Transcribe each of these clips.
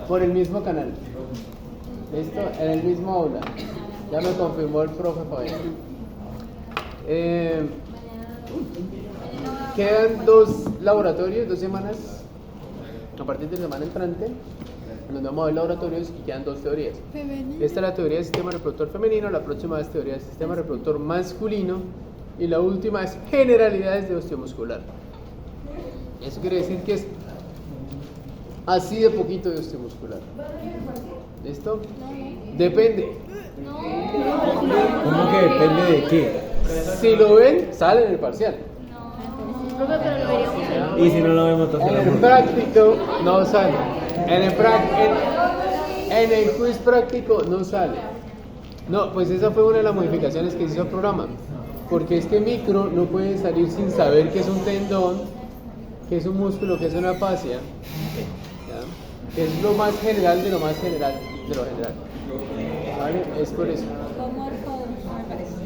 por el mismo canal. ¿Listo? En el mismo aula. Ya me confirmó el profe Fabián. Quedan 2 laboratorios, 2 semanas, a partir de la semana entrante, en donde vamos a ver laboratorios y quedan 2 teorías. Esta es la teoría del sistema reproductor femenino, la próxima es teoría del sistema reproductor masculino y la última es generalidades de osteomuscular. Eso quiere decir que es así de poquito de osteomuscular. ¿Listo? Depende. ¿Cómo que depende de qué? Si lo ven, sale en el parcial. Profe, pero lo veríamos. Y si no lo vemos, entonces En el práctico no sale. En el quiz práctico no sale. No, pues esa fue una de las modificaciones que hizo el programa. Porque es que micro no puede salir sin saber qué es un tendón, qué es un músculo, qué es una fascia. ¿Ya? Que es lo más general de lo más general de lo general. ¿Vale? Es por eso.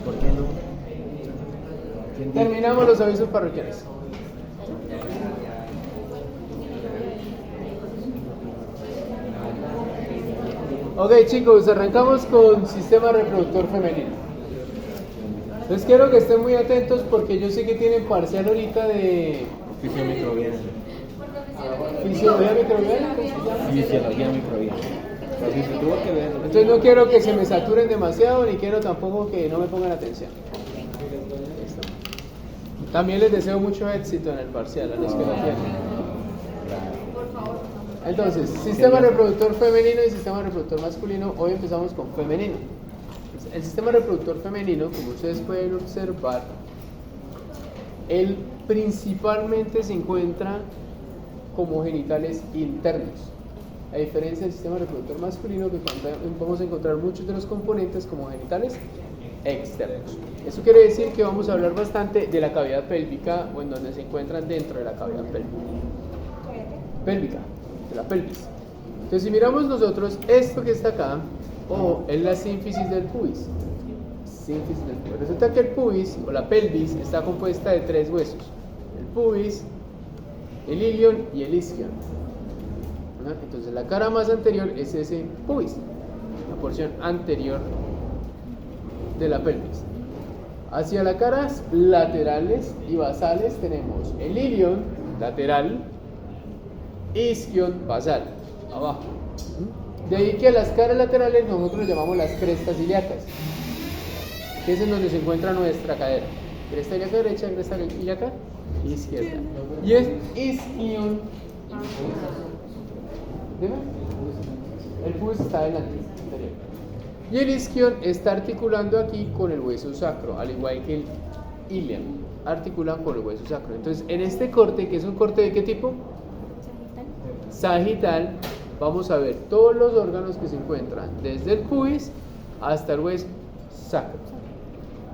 ¿por qué no? Terminamos los avisos parroquiales. Ok, chicos, arrancamos con sistema reproductor femenino. Entonces quiero que estén muy atentos porque yo sé que tienen parcial ahorita de Fisiología microbiana. fisiología microbiana. ¿Cómo se llama? Fisiología microbiana. Así se tuvo que ver. Entonces no quiero que se me saturen demasiado ni quiero tampoco que no me pongan atención. Listo. También les deseo mucho éxito en el parcial a los que lo tienen. Entonces, sistema reproductor femenino y sistema reproductor masculino. Hoy empezamos con femenino. El sistema reproductor femenino, como ustedes pueden observar, él principalmente se encuentra como genitales internos, a diferencia del sistema reproductor masculino, que vamos a encontrar muchos de los componentes como genitales externos. Eso quiere decir que vamos a hablar bastante de la cavidad pélvica, o en donde se encuentran dentro de la cavidad pélvica, de la pelvis. Entonces, si miramos nosotros esto que está acá, es la sínfisis del pubis. Resulta que el pubis o la pelvis está compuesta de 3 huesos: el pubis, el ilion y el isquion. Entonces la cara más anterior es ese pubis, la porción anterior de la pelvis. Hacia las caras laterales y basales tenemos el ilion lateral, isquion basal, abajo. De ahí que a las caras laterales nosotros llamamos las crestas ilíacas, que es en donde se encuentra nuestra cadera. Cresta ilíaca derecha, cresta ilíaca izquierda. Y es isquion. ¿Dime? El pubis está adelante. Y el isquion está articulando aquí con el hueso sacro, al igual que el ilion, articulan con el hueso sacro. Entonces, en este corte, que es un corte de qué tipo? Sagital, vamos a ver todos los órganos que se encuentran desde el pubis hasta el hueso sacro.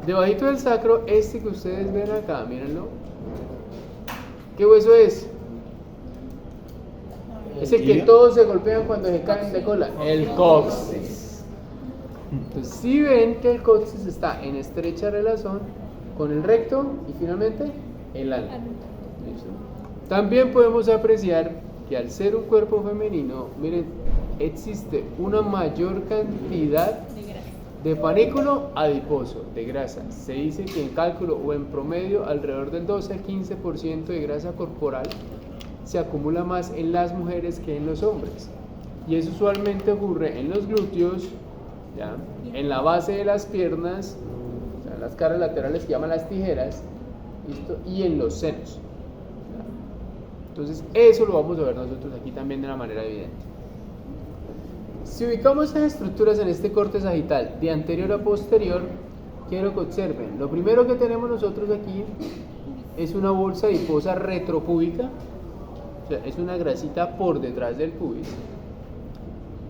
Debajito del sacro, este que ustedes ven acá, mírenlo. ¿Qué hueso es? Es el que todos se golpean cuando se caen de cola. El coxis. Entonces, si ven que el coxis está en estrecha relación con el recto y finalmente el ano. ¿Listo? También podemos apreciar que al ser un cuerpo femenino, miren, existe una mayor cantidad de panículo adiposo, de grasa. Se dice que en cálculo o en promedio alrededor del 12 al 15% de grasa corporal se acumula más en las mujeres que en los hombres. Y eso usualmente ocurre en los glúteos, ¿ya? En la base de las piernas, o sea, las caras laterales que llaman las tijeras, ¿listo? Y en los senos. Entonces, eso lo vamos a ver nosotros aquí también de una manera evidente. Si ubicamos esas estructuras en este corte sagital de anterior a posterior, quiero que observen. Lo primero que tenemos nosotros aquí es una bolsa adiposa retropúbica, o sea, es una grasita por detrás del pubis,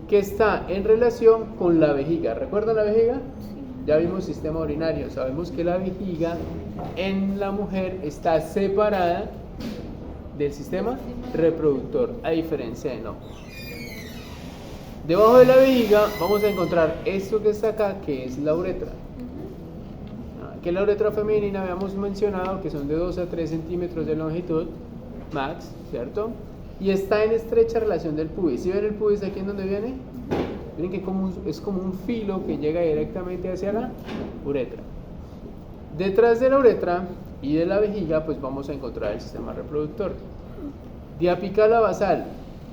que está en relación con la vejiga. ¿Recuerdan la vejiga? Ya vimos sistema urinario, sabemos que la vejiga en la mujer está separada del sistema reproductor, a diferencia de no. Debajo de la vejiga vamos a encontrar esto que está acá, que es la uretra. Que la uretra femenina habíamos mencionado que son de 2 a 3 centímetros de longitud, max, ¿cierto? y está en estrecha relación del pubis. ¿Sí ven el pubis aquí en donde viene? Miren que es como un filo que llega directamente hacia la uretra. Detrás de la uretra y de la vejiga pues vamos a encontrar el sistema reproductor. Diapical a basal,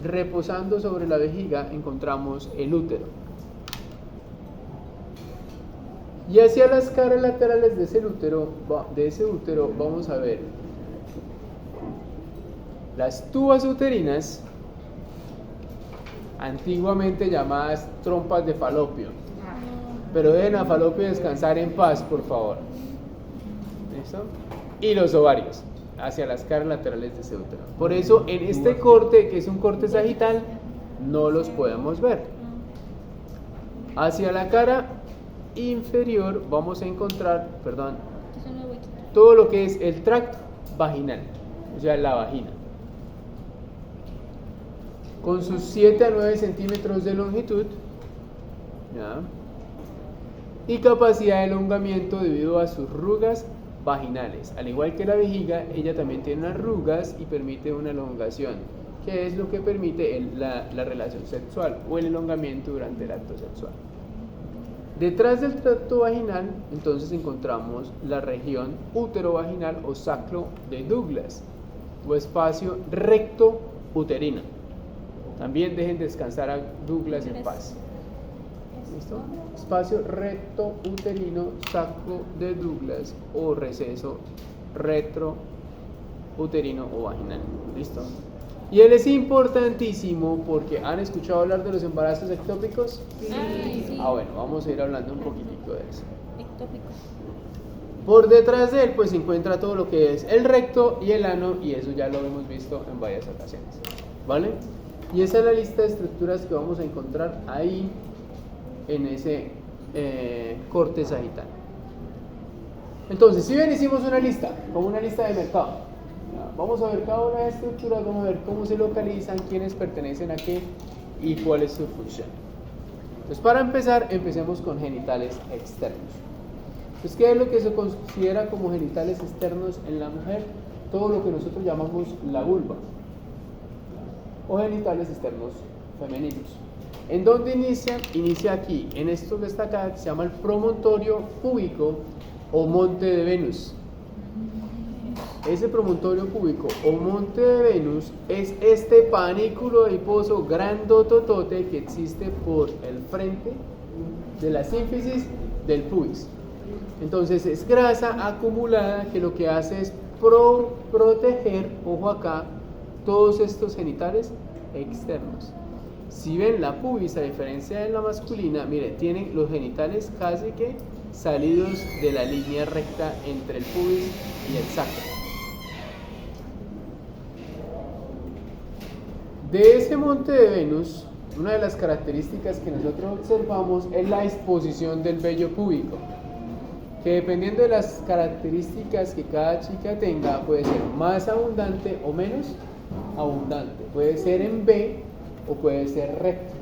reposando sobre la vejiga encontramos el útero. Y hacia las caras laterales de ese útero vamos a ver las tubas uterinas, antiguamente llamadas trompas de falopio. Pero dejen a Falopio descansar en paz, por favor. ¿Listo? Y los ovarios, hacia las caras laterales de ese útero. Por eso, en este corte, que es un corte sagital, no los podemos ver. Hacia la cara inferior vamos a encontrar, todo lo que es el tracto vaginal, o sea, la vagina, con sus 7 a 9 centímetros de longitud, ¿ya? Y capacidad de elongamiento debido a sus rugas vaginales. Al igual que la vejiga, ella también tiene unas rugas y permite una elongación, que es lo que permite la relación sexual o el elongamiento durante el acto sexual. Detrás del tracto vaginal, entonces encontramos la región útero-vaginal o sacro de Douglas, o espacio recto uterino. También dejen descansar a Douglas en paz. ¿Listo? Espacio recto uterino, sacro de Douglas o receso retro uterino o vaginal. ¿Listo? Y él es importantísimo porque ¿han escuchado hablar de los embarazos ectópicos? Sí. Bueno, vamos a ir hablando un poquitico de eso. Ectópico. Por detrás de él pues se encuentra todo lo que es el recto y el ano, y eso ya lo hemos visto en varias ocasiones, ¿vale? Y esa es la lista de estructuras que vamos a encontrar ahí en ese corte sagital. Entonces, si bien hicimos una lista, como una lista de mercado, vamos a ver cada una de las estructuras, vamos a ver cómo se localizan, quiénes pertenecen a qué y cuál es su función. Entonces, para empezar, empecemos con genitales externos. Entonces, ¿qué es lo que se considera como genitales externos en la mujer? Todo lo que nosotros llamamos la vulva o genitales externos femeninos. ¿En dónde inicia? Inicia aquí, en esto que está acá, que se llama el promontorio púbico o monte de Venus. Ese promontorio púbico o monte de Venus es este panículo adiposo grandototote que existe por el frente de la sínfisis del pubis. Entonces es grasa acumulada que lo que hace es proteger, ojo acá, todos estos genitales externos. Si ven la pubis, a diferencia de la masculina, mire, tienen los genitales casi que salidos de la línea recta entre el pubis y el sacro. De ese monte de Venus, una de las características que nosotros observamos es la exposición del vello púbico, que dependiendo de las características que cada chica tenga, puede ser más abundante o menos abundante, puede ser en V o puede ser recto.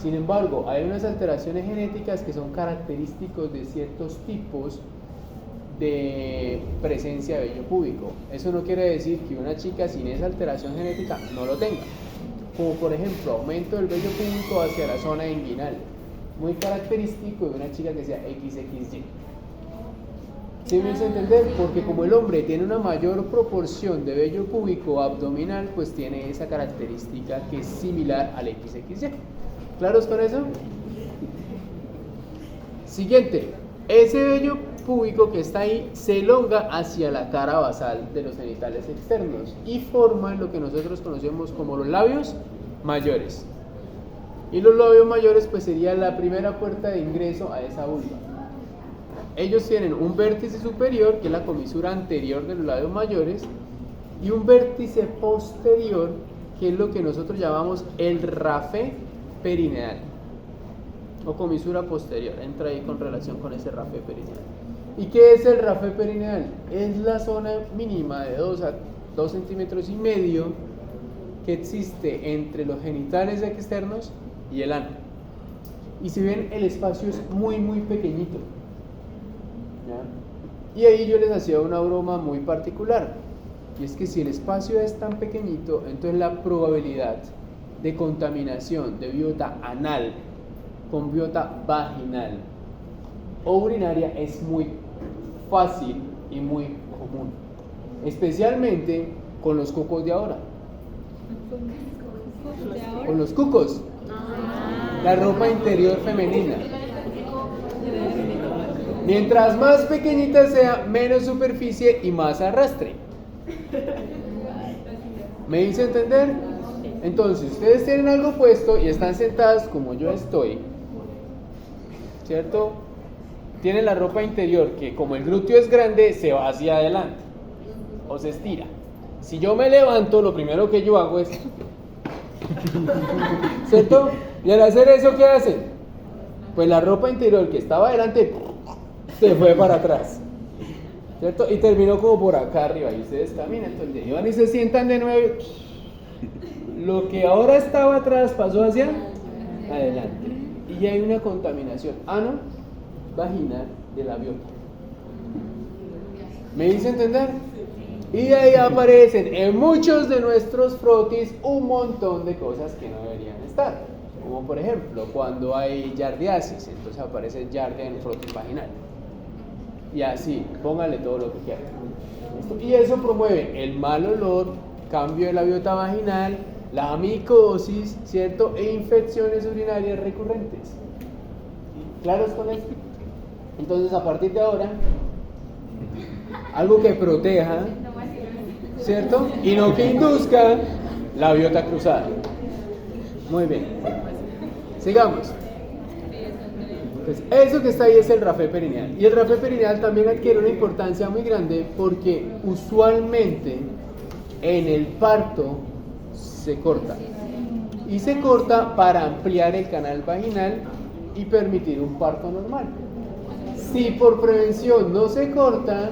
Sin embargo, hay unas alteraciones genéticas que son característicos de ciertos tipos de presencia de vello púbico. Eso no quiere decir que una chica sin esa alteración genética no lo tenga, como por ejemplo aumento del vello púbico hacia la zona inguinal, muy característico de una chica que sea XXY. ¿Sí me hace entender? Porque como el hombre tiene una mayor proporción de vello púbico abdominal, pues tiene esa característica que es similar al XXY. ¿Claros con eso? Siguiente, ese vello púbico que está ahí se elonga hacia la cara basal de los genitales externos y forma lo que nosotros conocemos como los labios mayores. Y los labios mayores pues sería la primera puerta de ingreso a esa vulva. Ellos tienen un vértice superior, que es la comisura anterior de los labios mayores, y un vértice posterior, que es lo que nosotros llamamos el rafé perineal, o comisura posterior, entra ahí con relación con ese rafé perineal. ¿Y qué es el rafé perineal? Es la zona mínima de 2 a 2,5 centímetros que existe entre los genitales externos y el ano. Y si ven, el espacio es muy muy pequeñito. ¿Ya? Y ahí yo les hacía una broma muy particular. y es que si el espacio es tan pequeñito, entonces la probabilidad de contaminación de biota anal con biota vaginal o urinaria es muy fácil y muy común, especialmente con los cucos de ahora. Con los cucos, la ropa interior femenina. Mientras más pequeñita sea, menos superficie y más arrastre. ¿Me hice entender? Entonces, ustedes tienen algo puesto y están sentadas como yo estoy, ¿cierto? Tienen la ropa interior que, como el glúteo es grande, se va hacia adelante o se estira. Si yo me levanto, lo primero que yo hago es, ¿cierto? Y al hacer eso, ¿qué hacen? Pues la ropa interior que estaba adelante se fue para atrás, ¿cierto? Y terminó como por acá arriba. Y ustedes caminan todo el día y van y se sientan de nuevo. Lo que ahora estaba atrás pasó hacia adelante. Y hay una contaminación ano-vaginal de la biota. ¿Me hice entender? Y de ahí aparecen en muchos de nuestros frotis un montón de cosas que no deberían estar. Como por ejemplo, cuando hay yardiasis, entonces aparece yardia en el frotis vaginal. Y así, póngale todo lo que quieran. Y eso promueve el mal olor, cambio de la biota vaginal, la micosis, ¿cierto? E infecciones urinarias recurrentes. ¿Claros con esto? Entonces, a partir de ahora, algo que proteja, ¿cierto? Y no que induzca la biota cruzada. Muy bien. Sigamos. Pues eso que está ahí es el rafé perineal. Y el rafé perineal también adquiere una importancia muy grande porque usualmente en el parto se corta. Y se corta para ampliar el canal vaginal y permitir un parto normal. Si por prevención no se corta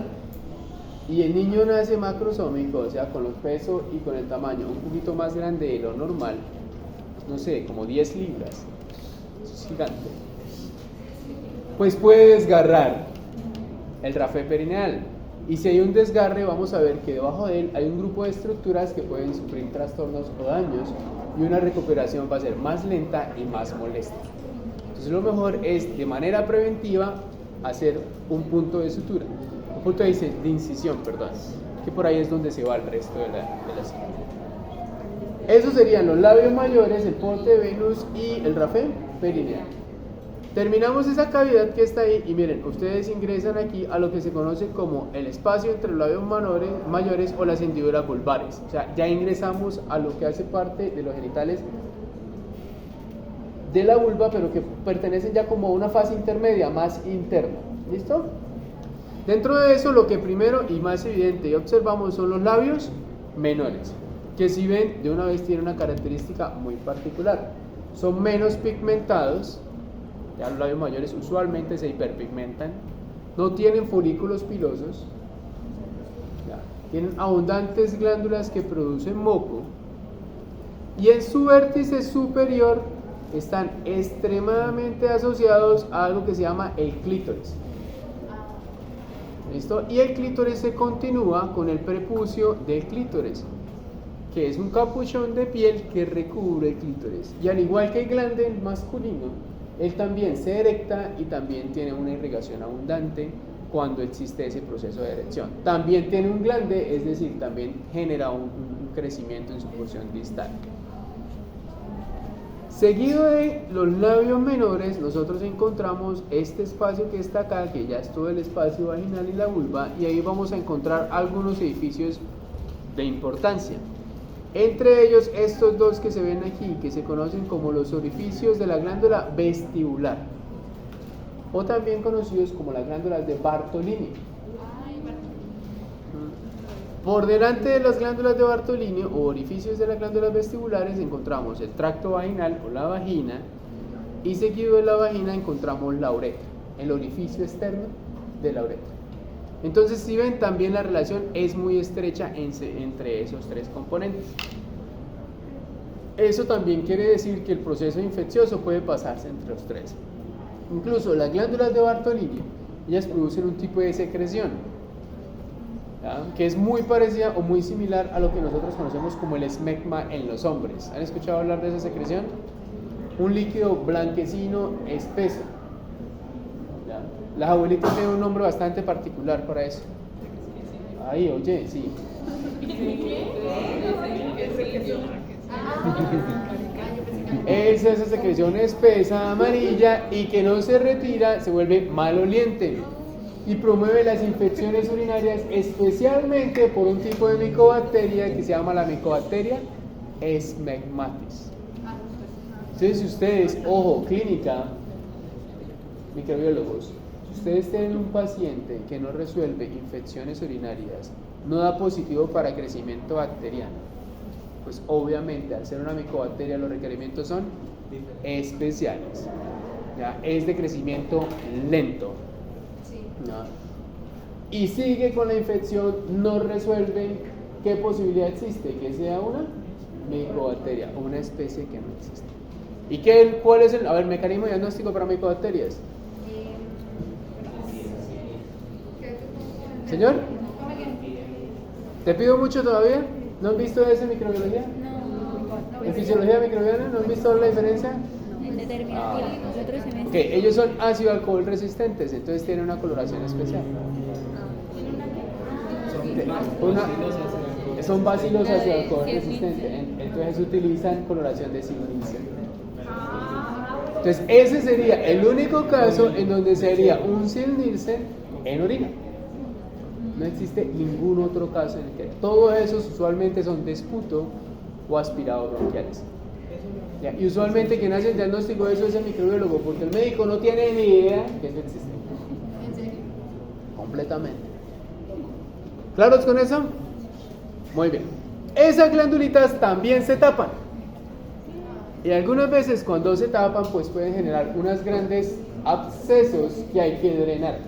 y el niño nace macrosómico, o sea, con los pesos y con el tamaño un poquito más grande de lo normal, no sé, como 10 libras, es gigante, pues puede desgarrar el rafé perineal. Y si hay un desgarre, vamos a ver que debajo de él hay un grupo de estructuras que pueden sufrir trastornos o daños y una recuperación va a ser más lenta y más molesta. Entonces lo mejor es de manera preventiva hacer un punto de sutura, un punto de incisión, perdón, que por ahí es donde se va el resto de la cinta. Esos serían los labios mayores, el porte de Venus y el rafé perineal. Terminamos esa cavidad que está ahí y miren, ustedes ingresan aquí a lo que se conoce como el espacio entre los labios mayores o las hendiduras vulvares. O sea, ya ingresamos a lo que hace parte de los genitales de la vulva, pero que pertenecen ya como a una fase intermedia, más interna. ¿Listo? Dentro de eso, lo que primero y más evidente observamos son los labios menores, que si ven, de una vez tienen una característica muy particular. Son menos pigmentados. Ya los labios mayores usualmente se hiperpigmentan, no tienen folículos pilosos, ya, tienen abundantes glándulas que producen moco y en su vértice superior están extremadamente asociados a algo que se llama el clítoris. ¿Listo? Y el clítoris se continúa con el prepucio del clítoris, que es un capuchón de piel que recubre el clítoris. Y al igual que el glande masculino, él también se erecta y también tiene una irrigación abundante cuando existe ese proceso de erección. También tiene un glande, es decir, también genera un crecimiento en su porción distal. Seguido de los labios menores, nosotros encontramos este espacio que está acá, que ya es todo el espacio vaginal y la vulva, y ahí vamos a encontrar algunos edificios de importancia. Entre ellos estos dos que se ven aquí, que se conocen como los orificios de la glándula vestibular, o también conocidos como las glándulas de Bartolini. Por delante de las glándulas de Bartolini o orificios de las glándulas vestibulares encontramos el tracto vaginal o la vagina, y seguido de la vagina encontramos la uretra, el orificio externo de la uretra. Entonces, si ven, también la relación es muy estrecha entre esos tres componentes. Eso también quiere decir que el proceso infeccioso puede pasarse entre los tres. Incluso las glándulas de Bartolini, ellas producen un tipo de secreción. ¿ya? Que es muy parecida o muy similar a lo que nosotros conocemos como el esmegma en los hombres. ¿Han escuchado hablar de esa secreción? Un líquido blanquecino espeso. ¿Ya? Las abuelitas tienen un nombre bastante particular para eso. Ahí, oye, sí. Es esa secreción espesa, amarilla y que no se retira, se vuelve maloliente y promueve las infecciones urinarias, especialmente por un tipo de micobacteria que se llama la micobacteria Smegmatis. Entonces, si ustedes, ojo, clínica, microbiólogos, si ustedes tienen un paciente que no resuelve infecciones urinarias, no da positivo para crecimiento bacteriano, pues obviamente al ser una micobacteria los requerimientos son especiales. ¿Ya? Es de crecimiento lento. ¿Ya? Y sigue con la infección, no resuelve, ¿qué posibilidad existe? Que sea una micobacteria, una especie que no existe. ¿Y cuál es el mecanismo diagnóstico para micobacterias? Señor, ¿te pido mucho todavía? ¿No han visto eso en microbiología? No. ¿En fisiología microbiana? ¿No han visto la diferencia? En determinado nosotros en Ok, ellos son ácido alcohol resistentes, entonces tienen una coloración especial. Son bacilos ácido alcohol resistentes, entonces utilizan coloración de Sieg-Nielsen. Entonces ese sería el único caso en donde sería un Sieg-Nielsen en orina. No existe ningún otro caso en el que todos esos usualmente son de esputo o aspirados bronquiales. ¿Ya? Y usualmente quien hace el diagnóstico de eso es el microbiólogo, porque el médico no tiene ni idea que eso existe. ¿En serio? Completamente. ¿Claros con eso? Muy bien. Esas glándulitas también se tapan. Y algunas veces cuando se tapan, pues pueden generar unos grandes abscesos que hay que drenar.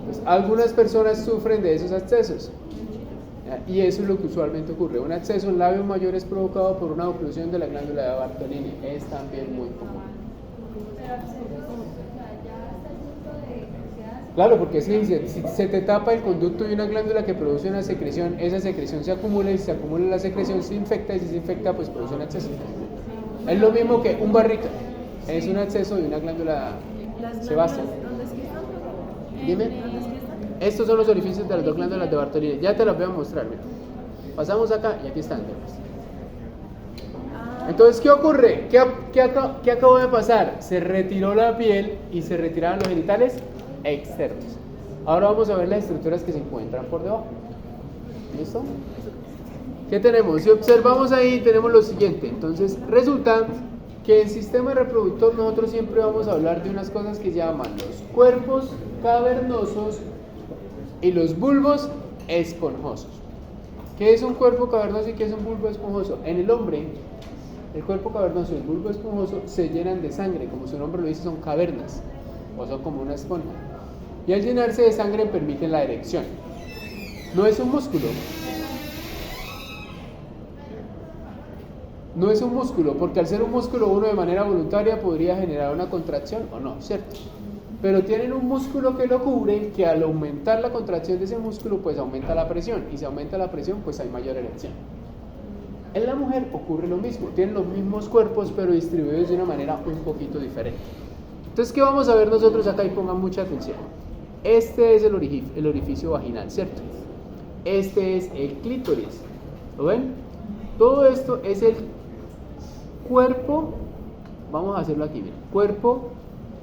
Pues, algunas personas sufren de esos abscesos. ¿Ya? Y eso es lo que usualmente ocurre. Un absceso en labio mayor es provocado por una oclusión de la glándula de Bartolini. Es también muy común. Claro, porque si se te tapa el conducto de una glándula que produce una secreción, esa secreción se acumula y si se acumula la secreción se infecta y si se infecta pues produce un absceso. Es lo mismo que un barrica, es un absceso de una glándula sebácea. ¿Dónde es que están? Dime. ¿Dónde es que están? Estos son los orificios de las dos glándulas de Bartolini. Ya te las voy a mostrar, mira. Pasamos acá y aquí están. Entonces, ¿qué ocurre? ¿Qué acabó de pasar? Se retiró la piel y se retiraron los genitales externos. Ahora vamos a ver las estructuras que se encuentran por debajo. ¿Listo? ¿Qué tenemos? Si observamos ahí, tenemos lo siguiente. Entonces, resulta que en sistema reproductor nosotros siempre vamos a hablar de unas cosas que se llaman los cuerpos cavernosos y los bulbos esponjosos. ¿Qué es un cuerpo cavernoso y qué es un bulbo esponjoso? En el hombre, el cuerpo cavernoso y el bulbo esponjoso se llenan de sangre, como su nombre lo dice, son cavernas, o son como una esponja. Y al llenarse de sangre permiten la erección. No es un músculo. No es un músculo, porque al ser un músculo uno de manera voluntaria podría generar una contracción o no, ¿cierto? Pero tienen un músculo que lo cubre, que al aumentar la contracción de ese músculo, pues aumenta la presión, y si aumenta la presión, pues hay mayor erección. En la mujer ocurre lo mismo, tienen los mismos cuerpos, pero distribuidos de una manera un poquito diferente. Entonces, ¿qué vamos a ver nosotros acá? Y pongan mucha atención. Este es el orificio vaginal, ¿cierto? Este es el clítoris, ¿lo ven? Todo esto es el cuerpo, vamos a hacerlo aquí, miren, cuerpo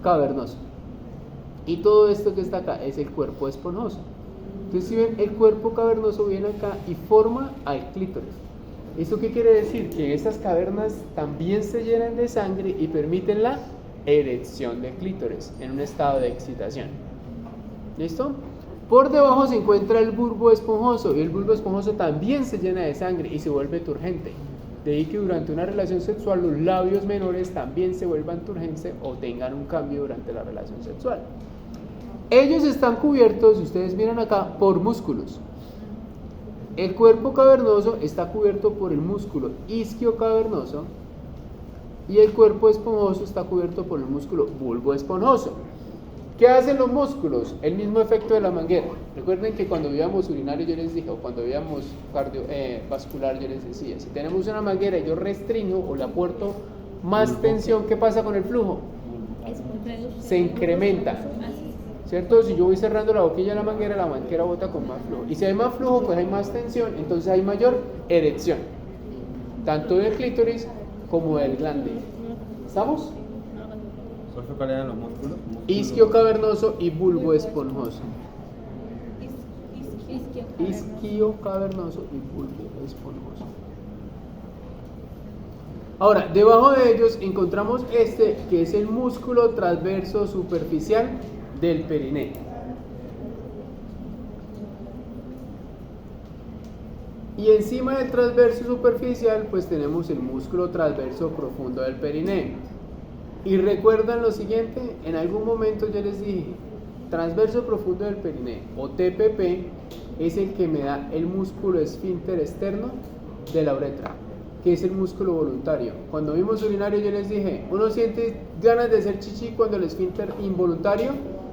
cavernoso. Y todo esto que está acá es el cuerpo esponjoso. Entonces, si ven, el cuerpo cavernoso viene acá y forma al clítoris. ¿Esto qué quiere decir? Que estas cavernas también se llenan de sangre y permiten la erección del clítoris en un estado de excitación. ¿Listo? Por debajo se encuentra el bulbo esponjoso y el bulbo esponjoso también se llena de sangre y se vuelve turgente. De ahí que durante una relación sexual los labios menores también se vuelvan turgentes o tengan un cambio durante la relación sexual. Ellos están cubiertos, si ustedes miran acá, por músculos. El cuerpo cavernoso está cubierto por el músculo isquiocavernoso y el cuerpo esponjoso está cubierto por el músculo bulbo esponjoso. ¿Qué hacen los músculos? El mismo efecto de la manguera. Recuerden que cuando veíamos urinario yo les dije, o cuando veíamos vascular yo les decía, si tenemos una manguera y yo restringo o le aporto más tensión, ¿qué pasa con el flujo? Se incrementa, ¿cierto? Si yo voy cerrando la boquilla de la manguera bota con más flujo. Y si hay más flujo, pues hay más tensión, entonces hay mayor erección, tanto del clítoris como del glande. ¿Estamos? ¿Profe, cuáles eran los músculos? Isquio cavernoso y bulbo esponjoso. Isquio cavernoso y bulbo esponjoso. Ahora, debajo de ellos encontramos este, que es el músculo transverso superficial del perineo. Y encima del transverso superficial, pues tenemos el músculo transverso profundo del perineo. Y recuerdan lo siguiente, en algún momento yo les dije, transverso profundo del perineo, o TPP, es el que me da el músculo esfínter externo de la uretra, que es el músculo voluntario. Cuando vimos urinario yo les dije, uno siente ganas de hacer chichi cuando el esfínter involuntario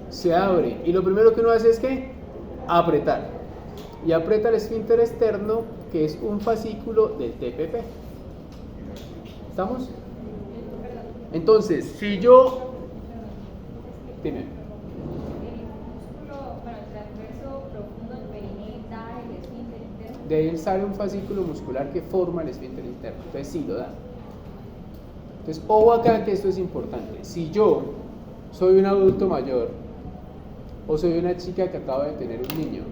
se abre, y lo primero que uno hace es que apretar, y aprieta el esfínter externo, que es un fascículo del TPP. ¿Estamos? Entonces, si yo... Dime. El músculo, bueno, el transverso profundo del perineo da el esfínter interno. De él sale un fascículo muscular que forma el esfínter interno. Entonces sí lo da. Entonces, ojo acá que esto es importante. Si yo soy un adulto mayor o soy una chica que acaba de tener un niño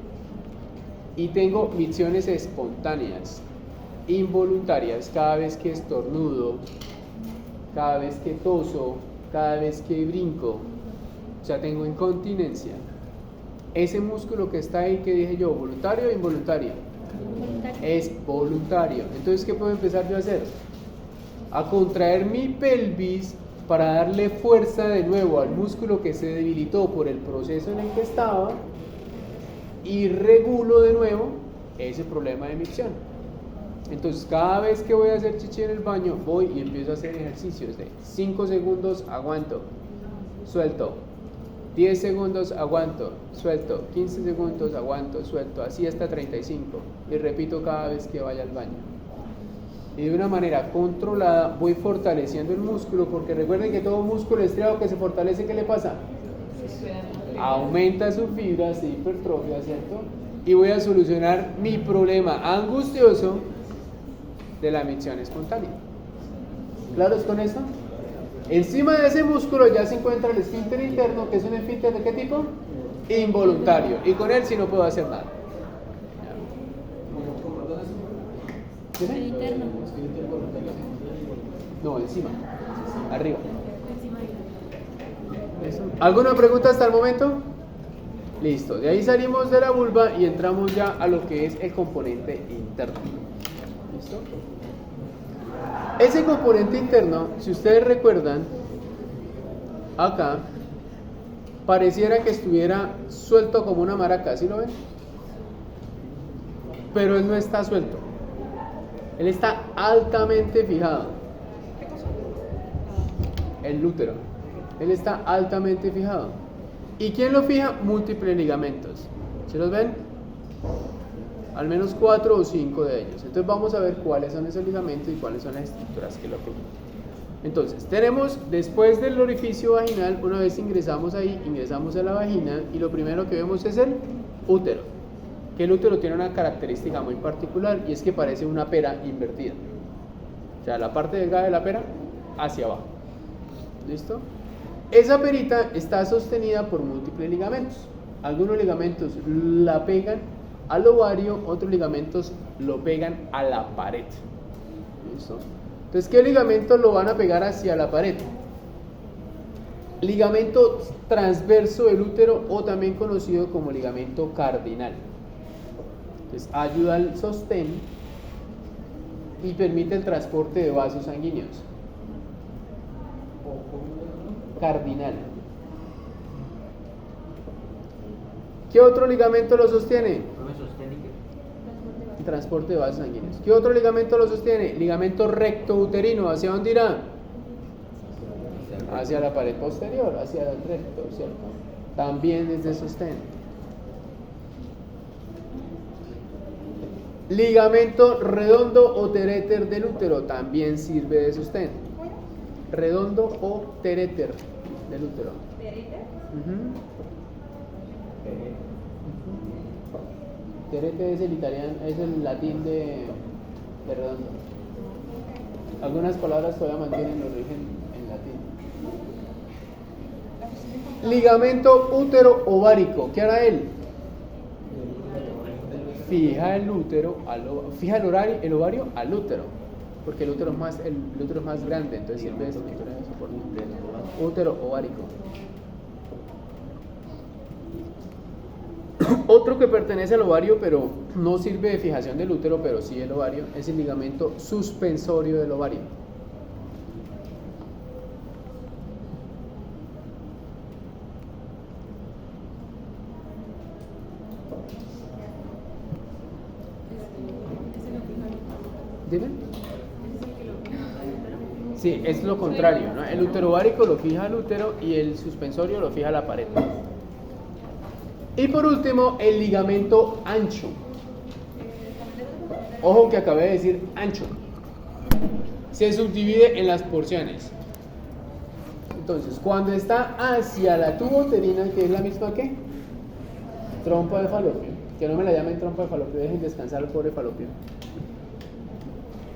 y tengo micciones espontáneas, involuntarias, cada vez que estornudo, cada vez que toso, cada vez que brinco, o sea, tengo incontinencia, ese músculo que está ahí, que dije yo, ¿voluntario o involuntario? Es voluntario. Entonces, ¿qué puedo empezar yo a hacer? A contraer mi pelvis para darle fuerza de nuevo al músculo que se debilitó por el proceso en el que estaba, y regulo de nuevo ese problema de micción. Entonces, cada vez que voy a hacer chichi en el baño, voy y empiezo a hacer ejercicios de 5 segundos, aguanto, suelto, 10 segundos, aguanto, suelto, 15 segundos, aguanto, suelto, así hasta 35, y repito cada vez que vaya al baño. Y de una manera controlada voy fortaleciendo el músculo, porque recuerden que todo músculo estriado que se fortalece, ¿qué le pasa? Aumenta su fibra, se hipertrofia, ¿cierto? Y voy a solucionar mi problema angustioso de la micción espontánea. ¿Claros con esto? Encima de ese músculo ya se encuentra el esfínter interno, que es un esfínter ¿de qué tipo? Involuntario. Y con él sí no puedo hacer nada. El interno. No, encima. Arriba. ¿Eso? ¿Alguna pregunta hasta el momento? Listo. De ahí salimos de la vulva y entramos ya a lo que es el componente interno. ¿Listo? Ese componente interno, si ustedes recuerdan, acá pareciera que estuviera suelto como una maraca, ¿sí lo ven? Pero él no está suelto. Él está altamente fijado. El útero. Él está altamente fijado. ¿Y quién lo fija? Múltiples ligamentos. ¿Se los ven? Al menos 4 o 5 de ellos. Entonces vamos a ver cuáles son esos ligamentos y cuáles son las estructuras que lo fijan. Entonces, tenemos después del orificio vaginal, una vez ingresamos ahí, ingresamos a la vagina y lo primero que vemos es el útero. Que el útero tiene una característica muy particular y es que parece una pera invertida. O sea, la parte delgada de la pera hacia abajo. ¿Listo? Esa perita está sostenida por múltiples ligamentos. Algunos ligamentos la pegan al ovario, otros ligamentos lo pegan a la pared. ¿Listo? Entonces, ¿qué ligamentos lo van a pegar hacia la pared? Ligamento transverso del útero, o también conocido como ligamento cardinal. Entonces, ayuda al sostén y permite el transporte de vasos sanguíneos. Cardinal. ¿Qué otro ligamento lo sostiene? Transporte de vasos sanguíneos. ¿Qué otro ligamento lo sostiene? Ligamento recto uterino. ¿Hacia dónde irá? Hacia la pared posterior, hacia el recto, ¿cierto? también es de sostén. Ligamento redondo o teréter del útero también sirve de sostén. Redondo o teréter del útero. ¿Teréter? Terete es el italiano, es el latín de redondo. Algunas palabras todavía mantienen el origen en latín. Ligamento útero ovárico. ¿Qué hará él? Fija el útero, fija el ovario al útero, porque el útero es más grande, entonces sirve de estructura de soporte. Útero ovárico. Otro que pertenece al ovario, pero no sirve de fijación del útero, pero sí el ovario, es el ligamento suspensorio del ovario. ¿Dime? Sí, es lo contrario, ¿no? El útero ovárico lo fija al útero y el suspensorio lo fija a la pared. Y por último, el ligamento ancho. Ojo que acabé de decir ancho. Se subdivide en las porciones. Entonces, cuando está hacia la tuba uterina, que es la misma que trompa de falopio, que no me la llamen trompa de falopio, dejen descansar al pobre falopio.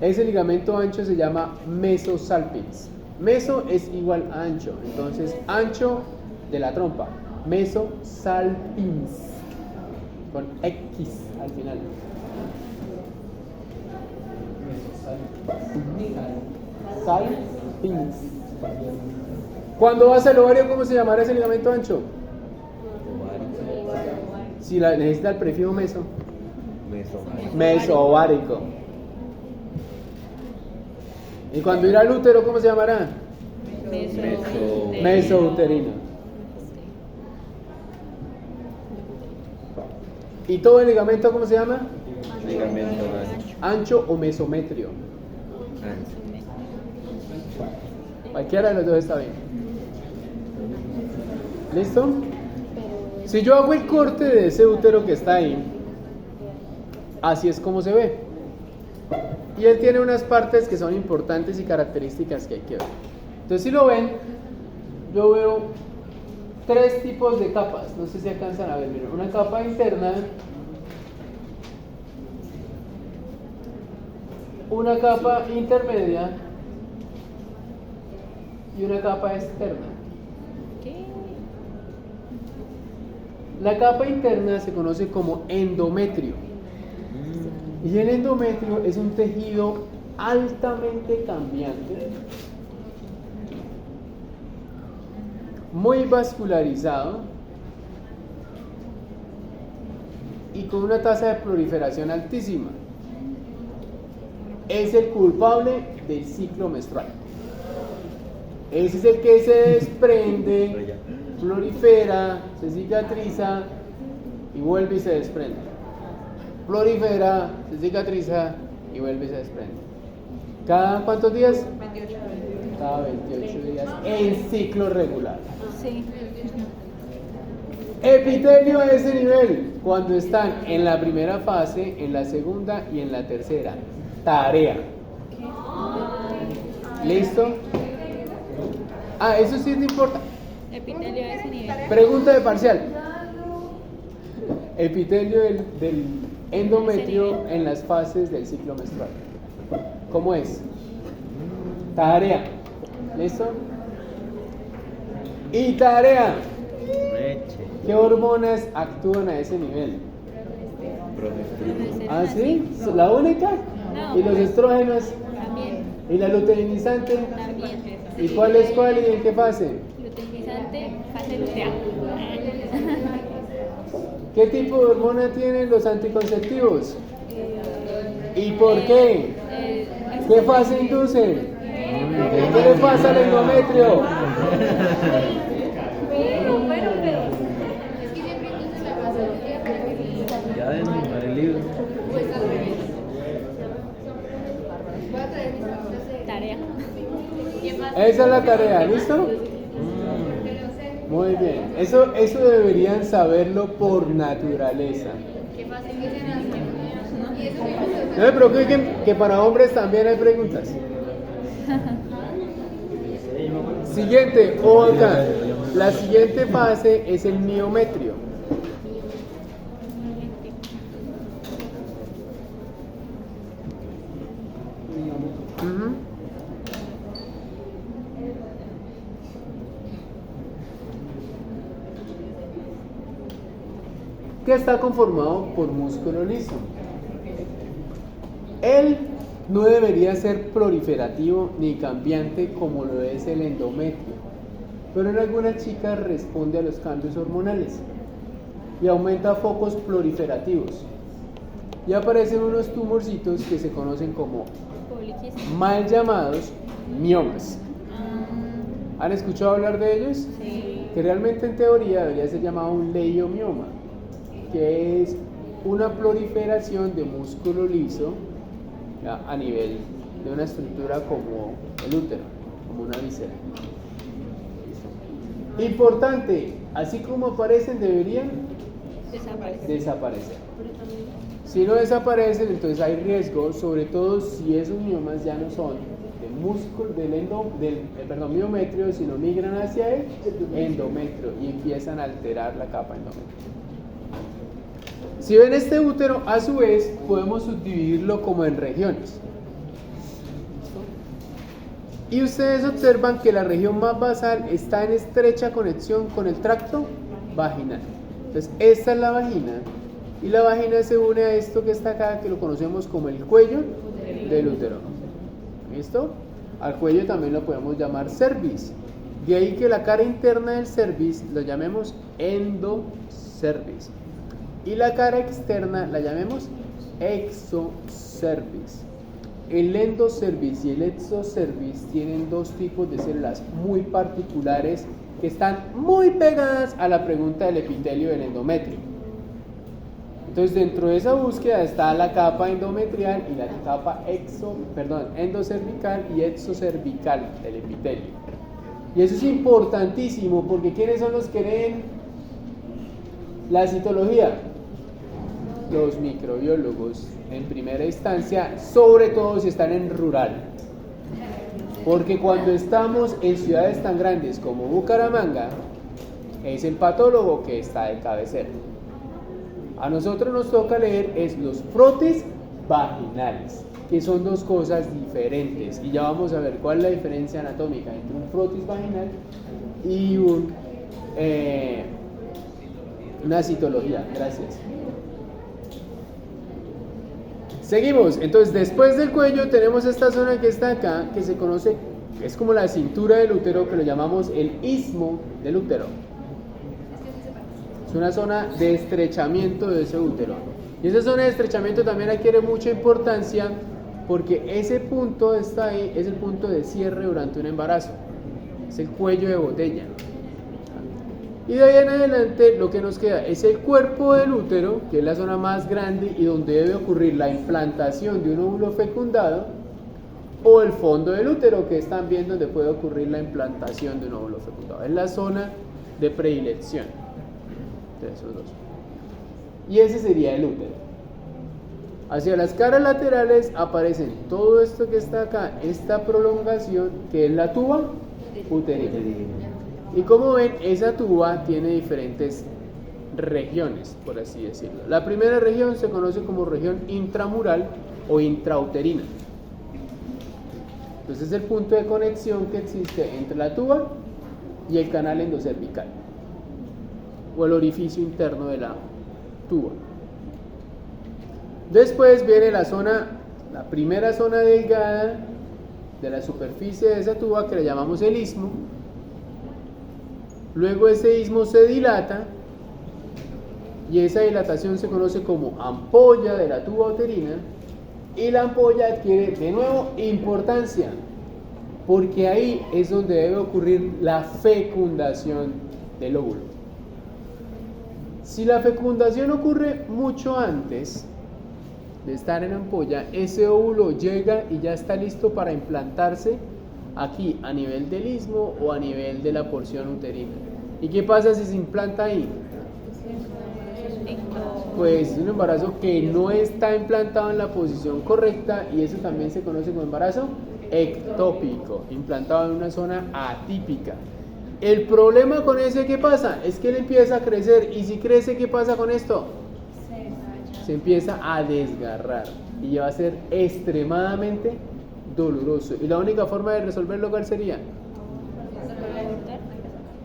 Ese ligamento ancho se llama mesosalpins. Meso es igual a ancho, entonces ancho de la trompa. Mesosalpins con X al final. Salpins. Cuando vas al ovario, ¿cómo se llamará ese ligamento ancho? Si necesita el prefijo meso. Mesoovárico. Y cuando irá al útero, ¿cómo se llamará? Mesouterino. ¿Y todo el ligamento cómo se llama? Ligamento Ancho o mesometrio. Cualquiera de los dos está bien. ¿Listo? Si yo hago el corte de ese útero que está ahí, así es como se ve. Y él tiene unas partes que son importantes y características que hay que ver. Entonces, si lo ven, yo veo tres tipos de capas. No sé si alcanzan a ver. Miren, una capa interna, una capa intermedia y una capa externa. La capa interna se conoce como endometrio. Y el endometrio es un tejido altamente cambiante, muy vascularizado y con una tasa de proliferación altísima. Es el culpable del ciclo menstrual. Ese es el que se desprende, prolifera, se cicatriza y vuelve y se desprende. Prolifera, se cicatriza y vuelve y se desprende. ¿Cada cuántos días? 28. Cada 28 días en ciclo regular. Sí. Epitelio a ese nivel, cuando están en la primera fase, en la segunda y en la tercera. Tarea. ¿Listo? Ah, eso sí te importa. Epitelio a ese nivel. Pregunta de parcial. Epitelio del endometrio en las fases del ciclo menstrual. ¿Cómo es? Tarea. ¿Listo? Y tarea. ¿Qué hormonas actúan a ese nivel? ¿Ah, sí? ¿La única? No. ¿Y los estrógenos? También. ¿Y la luteinizante? También. ¿Y cuál es cuál y en qué fase? Luteinizante, fase luteal. ¿Qué tipo de hormona tienen los anticonceptivos? ¿Y por qué? ¿Qué fase inducen? ¿Qué le pasa al endometrio? Pero. Ya deben buscar el libro. Tarea. Esa es la tarea, ¿listo? Muy bien. Eso deberían saberlo por naturaleza. Qué fácil que se nace. No me preocupen que para hombres también hay preguntas. Siguiente, o acá. La siguiente fase es el miometrio. Ujú. Que está conformado por músculo liso. Él no debería ser proliferativo ni cambiante como lo es el endometrio, pero en algunas chicas responde a los cambios hormonales y aumenta focos proliferativos y aparecen unos tumorcitos que se conocen como Poliquístico. mal llamados miomas. ¿Han escuchado hablar de ellos? Sí. Que realmente en teoría debería ser llamado un leiomioma, que es una proliferación de músculo liso ya, a nivel de una estructura como el útero, como una víscera. Importante, así como aparecen deberían desaparecer. Si no desaparecen, entonces hay riesgo, sobre todo si esos miomas ya no son de músculo, del miometrio, sino migran hacia el endometrio y empiezan a alterar la capa endometrial. Si ven este útero, a su vez, podemos subdividirlo como en regiones. Y ustedes observan que la región más basal está en estrecha conexión con el tracto vaginal. Entonces, esta es la vagina. Y la vagina se une a esto que está acá, que lo conocemos como el cuello del útero. ¿Listo? Al cuello también lo podemos llamar cervix. De ahí que la cara interna del cervix lo llamemos endocervix. Y la cara externa la llamemos exocervix. El endocervix y el exocervix tienen dos tipos de células muy particulares que están muy pegadas a la pregunta del epitelio del endometrio. Entonces, dentro de esa búsqueda está la capa endometrial y la capa endocervical y exocervical del epitelio. Y eso es importantísimo porque ¿quiénes son los que leen la citología? Los microbiólogos en primera instancia, sobre todo si están en rural. Porque cuando estamos en ciudades tan grandes como Bucaramanga, es el patólogo que está de cabecera. A nosotros nos toca leer es los frotis vaginales, que son dos cosas diferentes. Y ya vamos a ver cuál es la diferencia anatómica entre un frotis vaginal y una citología. Gracias. Seguimos, entonces después del cuello tenemos esta zona que está acá, que se conoce, es como la cintura del útero, que lo llamamos el istmo del útero. Es una zona de estrechamiento de ese útero. Y esa zona de estrechamiento también adquiere mucha importancia porque ese punto está ahí, es el punto de cierre durante un embarazo. Es el cuello de botella. Y de ahí en adelante lo que nos queda es el cuerpo del útero, que es la zona más grande y donde debe ocurrir la implantación de un óvulo fecundado, o el fondo del útero, que es también donde puede ocurrir la implantación de un óvulo fecundado. Es la zona de predilección de esos dos. Y ese sería el útero. Hacia las caras laterales aparecen todo esto que está acá, esta prolongación, que es la tuba uterina. Y como ven, esa tuba tiene diferentes regiones, por así decirlo. La primera región se conoce como región intramural o intrauterina. Entonces es el punto de conexión que existe entre la tuba y el canal endocervical, o el orificio interno de la tuba. Después viene la primera zona delgada de la superficie de esa tuba, que le llamamos el istmo. Luego ese istmo se dilata y esa dilatación se conoce como ampolla de la tuba uterina, y la ampolla adquiere de nuevo importancia porque ahí es donde debe ocurrir la fecundación del óvulo. Si la fecundación ocurre mucho antes de estar en ampolla, ese óvulo llega y ya está listo para implantarse aquí a nivel del istmo o a nivel de la porción uterina. ¿Y qué pasa si se implanta ahí? Pues es un embarazo que no está implantado en la posición correcta y eso también se conoce como embarazo ectópico, implantado en una zona atípica. El problema con ese, ¿qué pasa? Es que él empieza a crecer y si crece, ¿qué pasa con esto? Se empieza a desgarrar y va a ser extremadamente doloroso. Y la única forma de resolverlo, ¿cuál sería?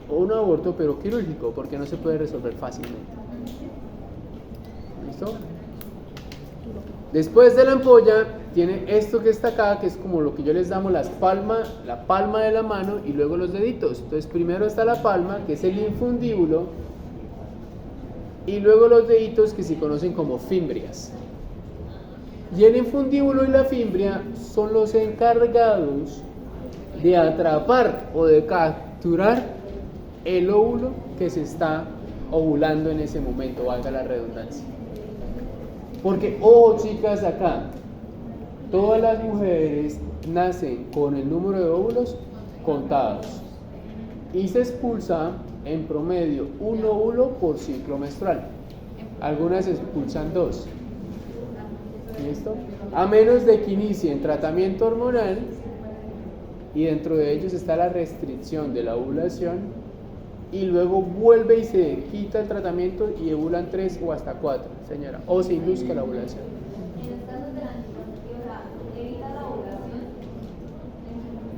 Un aborto, pero quirúrgico, porque no se puede resolver fácilmente. ¿Listo? Después de la ampolla tiene esto que está acá, que es como lo que yo les llamo la palma de la mano y luego los deditos. Entonces primero está la palma, que es el infundíbulo, y luego los deditos, que se conocen como fimbrias. Y el infundíbulo y la fimbria son los encargados de atrapar o de capturar el óvulo que se está ovulando en ese momento, valga la redundancia. Porque, ojo chicas, acá, todas las mujeres nacen con el número de óvulos contados y se expulsa en promedio un óvulo por ciclo menstrual. Algunas expulsan 2. ¿Listo? A menos de que inicien tratamiento hormonal y dentro de ellos está la restricción de la ovulación y luego vuelve y se quita el tratamiento y ovulan 3 o hasta 4, señora, o se induzca la ovulación. En los casos de la anticonceptiva, evita la ovulación,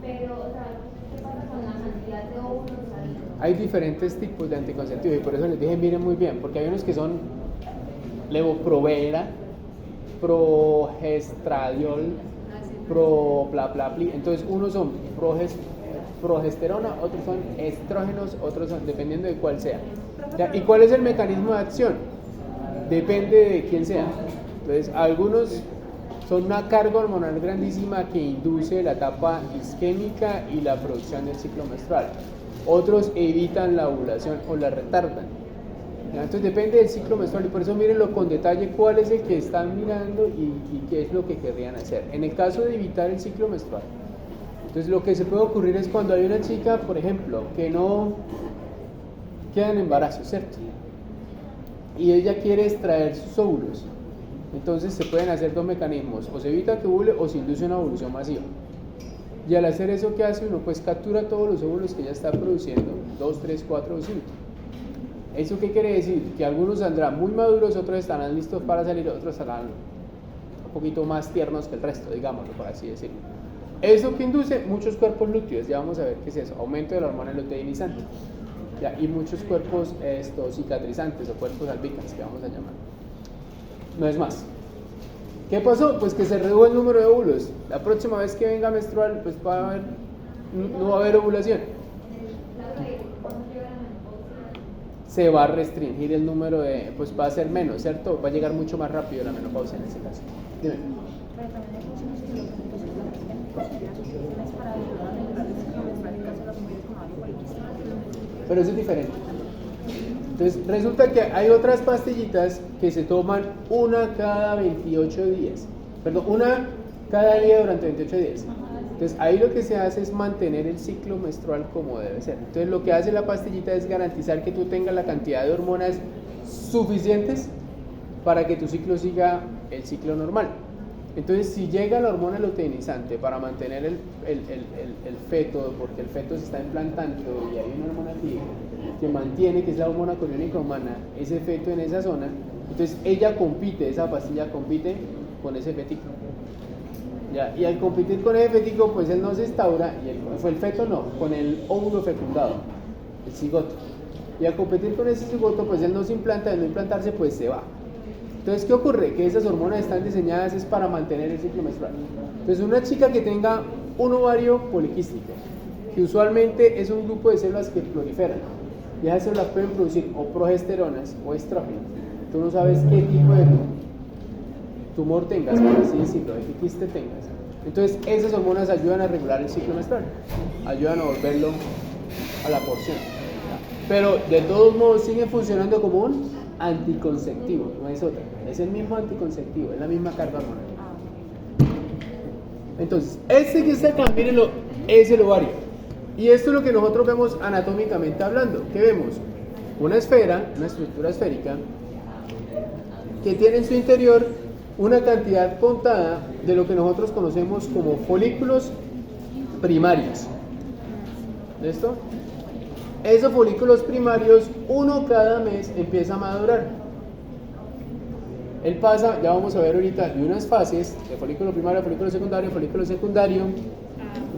pero, o sea, ¿qué pasa con la cantidad de óvulos ahí? Hay diferentes tipos de anticonceptivos y por eso les dije miren muy bien, porque hay unos que son levoprovera, progestradiol, entonces unos son progesterona, otros son estrógenos, otros son, dependiendo de cuál sea. ¿Y cuál es el mecanismo de acción? Depende de quién sea. Entonces, algunos son una carga hormonal grandísima que induce la etapa isquémica y la producción del ciclo menstrual. Otros evitan la ovulación o la retardan. Entonces, depende del ciclo menstrual y por eso mírenlo con detalle cuál es el que están mirando y qué es lo que querrían hacer. En el caso de evitar el ciclo menstrual, entonces lo que se puede ocurrir es cuando hay una chica, por ejemplo, que no queda en embarazo, ¿cierto? Y ella quiere extraer sus óvulos. Entonces se pueden hacer 2 mecanismos, o se evita que ovule o se induce una ovulación masiva. Y al hacer eso, ¿qué hace uno? Pues captura todos los óvulos que ella está produciendo, 2, 3, 4 o 5. ¿Eso qué quiere decir? Que algunos saldrán muy maduros, otros estarán listos para salir, otros estarán un poquito más tiernos que el resto, digámoslo, por así decirlo. Eso que induce muchos cuerpos lúteos, ya vamos a ver qué es eso, aumento de la hormona luteinizante, ¿ya? Y muchos cuerpos cicatrizantes o cuerpos albicans, que vamos a llamar. No es más. ¿Qué pasó? Pues que se redujo el número de óvulos. La próxima vez que venga menstrual, pues no va a haber ovulación. Se va a restringir el número de, pues va a ser menos, ¿cierto? Va a llegar mucho más rápido la menopausia en ese caso. Dime. Pero eso es diferente. Entonces resulta que hay otras pastillitas que se toman una cada 28 días. Perdón, una cada día durante 28 días. Entonces ahí lo que se hace es mantener el ciclo menstrual como debe ser. Entonces lo que hace la pastillita es garantizar que tú tengas la cantidad de hormonas suficientes para que tu ciclo siga el ciclo normal. Entonces si llega la hormona luteinizante para mantener el feto, porque el feto se está implantando y hay una hormona que mantiene, que es la hormona coriónica humana, ese feto en esa zona, entonces ella compite, esa pastilla compite con ese fetico. ¿Ya? Y al competir con ese fetico, pues él no se instaura, y el feto no, con el óvulo fecundado, el cigoto. Y al competir con ese cigoto, pues él no se implanta, al no implantarse, pues se va. Entonces, ¿qué ocurre? Que esas hormonas están diseñadas es para mantener el ciclo menstrual. Entonces, una chica que tenga un ovario poliquístico, que usualmente es un grupo de células que proliferan, y esas células pueden producir o progesteronas o estrógenos. Tú no sabes qué tipo de tumor tengas, por así decirlo, de qué quiste tengas. Entonces, esas hormonas ayudan a regular el ciclo menstrual, ayudan a volverlo a la porción. Pero, de todos modos, siguen funcionando como un anticonceptivo, no es otra, es el mismo anticonceptivo, es la misma carga hormonal. Entonces, este que está acá, mírenlo, es el ovario. Y esto es lo que nosotros vemos anatómicamente hablando. ¿Qué vemos? Una esfera, una estructura esférica, que tiene en su interior una cantidad contada de lo que nosotros conocemos como folículos primarios. ¿Listo? Esos folículos primarios, uno cada mes empieza a madurar. Él pasa, ya vamos a ver ahorita, de unas fases, de folículo primario, folículo secundario,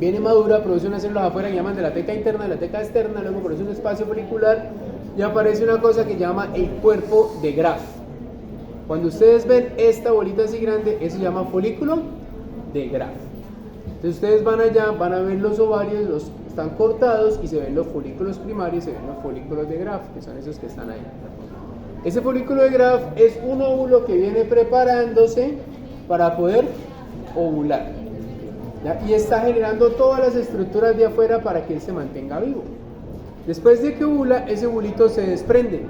viene madura, produce unas células afuera que llaman de la teca interna, de la teca externa, luego produce un espacio folicular y aparece una cosa que llama el cuerpo de Graf. Cuando ustedes ven esta bolita así grande, eso se llama folículo de Graf. Entonces ustedes van allá, van a ver los ovarios, los están cortados y se ven los folículos primarios, se ven los folículos de Graf, que son esos que están ahí. Ese folículo de Graf es un óvulo que viene preparándose para poder ovular, ¿ya? Y está generando todas las estructuras de afuera para que él se mantenga vivo. Después de que ovula, ese ovulito se desprende.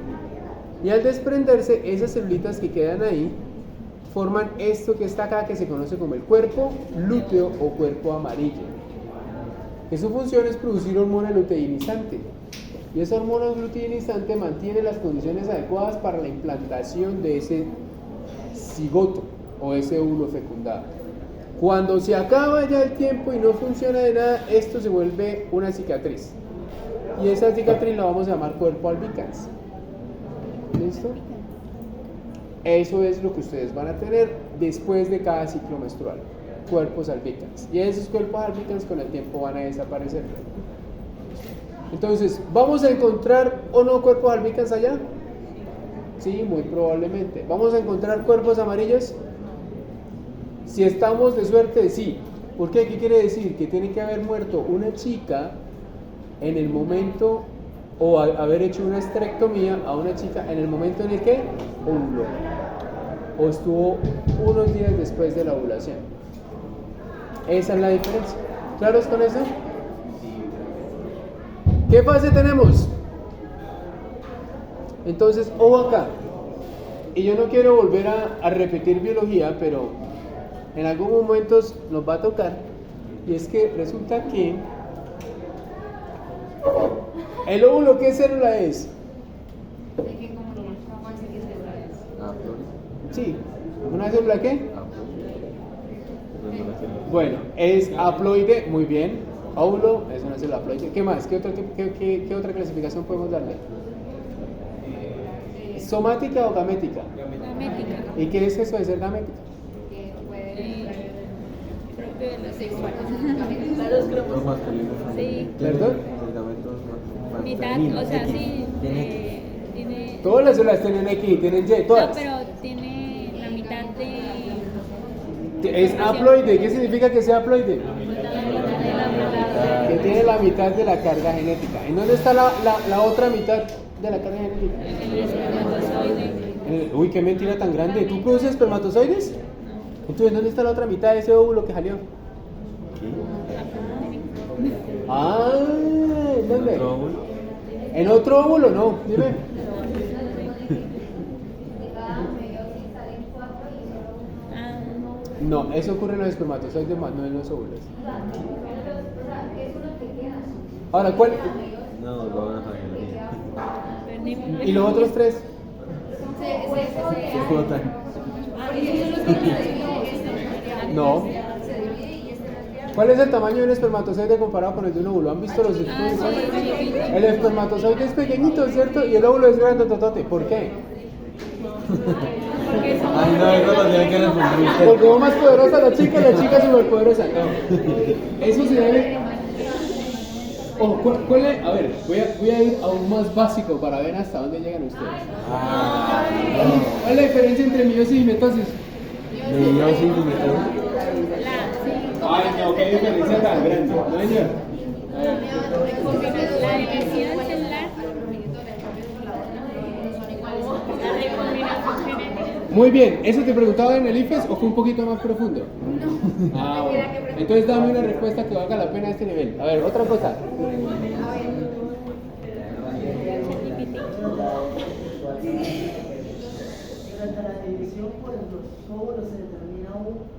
Y al desprenderse, esas celulitas que quedan ahí forman esto que está acá, que se conoce como el cuerpo lúteo o cuerpo amarillo. Que su función es producir hormona luteinizante. Y esa hormona luteinizante mantiene las condiciones adecuadas para la implantación de ese cigoto o ese óvulo fecundado. Cuando se acaba ya el tiempo y no funciona de nada, esto se vuelve una cicatriz. Y esa cicatriz la vamos a llamar cuerpo albicans. ¿Listo? Eso es lo que ustedes van a tener después de cada ciclo menstrual. Cuerpos albicans. Y esos cuerpos albicans con el tiempo van a desaparecer. Entonces, ¿vamos a encontrar o no cuerpos albicans allá? Sí, muy probablemente. ¿Vamos a encontrar cuerpos amarillos? Si estamos de suerte, sí. ¿Por qué? ¿Qué quiere decir? Que tiene que haber muerto una chica en el momento, o haber hecho una esterectomía a una chica en el momento en el que ovuló, o estuvo unos días después de la ovulación. Esa es la diferencia. ¿Claros con eso? ¿Qué fase tenemos? Entonces, ojo acá. Y yo no quiero volver a repetir biología, pero en algunos momentos nos va a tocar. Y es que resulta que el óvulo, ¿qué célula es? Sí, ¿una célula qué? Bueno, es haploide, muy bien. Óvulo es una célula haploide. ¿Qué más? ¿Qué otra clasificación podemos darle? ¿Somática o gamética? Gamética. ¿Y qué es eso de ser gamética? Propio de los sexuales. Los masculinos. Sí. ¿Perdón? El gameto es Mitad, femenino. o sea, sí. Tiene Tiene. Todas las células tienen X y tienen Y, todas. No, pero tiene la mitad de. Es haploide. ¿Qué significa que sea haploide? Que tiene la mitad de la carga genética. ¿En dónde está la otra mitad de la carga genética? El espermatozoide. Uy, qué mentira tan grande. ¿Tú produces espermatozoides? Entonces, ¿dónde está la otra mitad de ese óvulo que salió? Ah, ¿dónde? ¿Otro óvulo? ¿En otro óvulo? No, dime. Ah, No, eso ocurre en los espermatozoides más no en los óvulos. Ahora, ¿cuál? No, lo van a biología. perdimos. ¿Y los otros tres? Se flotan. No. ¿Cuál es el tamaño de un espermatozoide comparado con el de un óvulo? ¿Han visto los espermatozoides? El espermatozoide es pequeñito, ¿cierto? Y el óvulo es grande, totote. ¿Por qué? Ay, no, eso lo tiene que responder usted. Porque es más poderosa la chica es súper poderosa. No. Eso se debe. Ojo, ¿cuál es? A ver, voy a ir aún más básico para ver hasta dónde llegan ustedes. ¿Cuál es la diferencia entre meiosis y mitosis? Meiosis y mitosis. Ay, no, qué diferencia tan grande. ¿No, señor? La división celular. La recombinación genética. Muy bien, ¿eso te preguntaba en el IFES o fue un poquito más profundo? Ah, bueno. Entonces dame una respuesta que valga la pena a este nivel. A ver, otra cosa. Durante la división por los óvulos se determina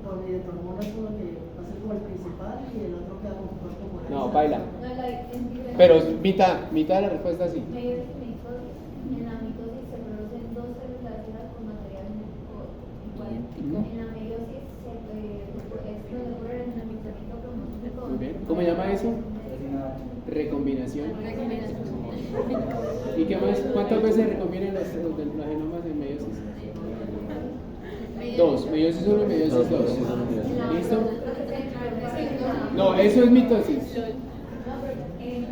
por mediante hormonas uno que va a ser como el principal principal y el otro queda con cuerpo por No, ahí. baila. No, en diferentes- Pero mitad de la respuesta sí. Meiosis y mitosis. En la mitosis se producen dos células hijas con material genético igual. En la meiosis es donde ocurre el enamizamiento cromosómico. Muy bien. ¿Cómo se llama eso? Recombinación. ¿Y qué más? ¿Cuántas veces recombinan los genomas en meiosis? Dos. Meiosis 1 y meiosis 2. ¿Listo? No, eso es mitosis. No, pero en no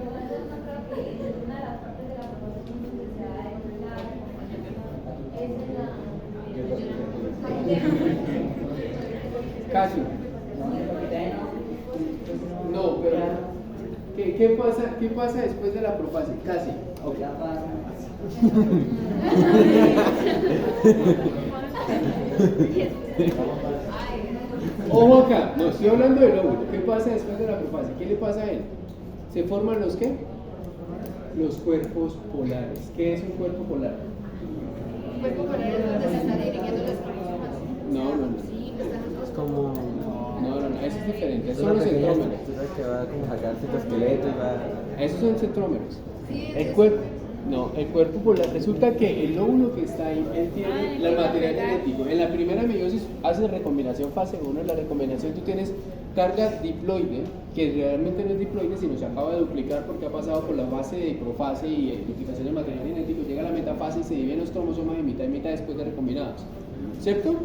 creo que en una de las partes de la proposición donde se da es en la Casi. No, pero ¿qué pasa después de la profase? Casi. Ok. Ojo acá, no estoy hablando del óvulo. ¿Qué pasa después de la profase? ¿Qué le pasa a él? ¿Se forman los qué? Los cuerpos polares. ¿Qué es un cuerpo polar? Cuerpo polar es donde se están dirigiendo los cromosomas. No. Sí, que están los Es como. No, eso es diferente. Es Esos son una los pequeña centrómeros. estructura que va como a sacar citoesqueleto y va. Esos son centrómeros. Sí, El es- cuerpo, no, el cuerpo polar. Resulta que el óvulo que está ahí, él tiene el material genético. En la primera meiosis hace recombinación fase 1. En la recombinación tú tienes carga diploide, que realmente no es diploide, sino se acaba de duplicar porque ha pasado por la fase de profase y duplicación del material genético. Llega a la metafase y se dividen los cromosomas en mitad y mitad después de recombinados. ¿Cierto?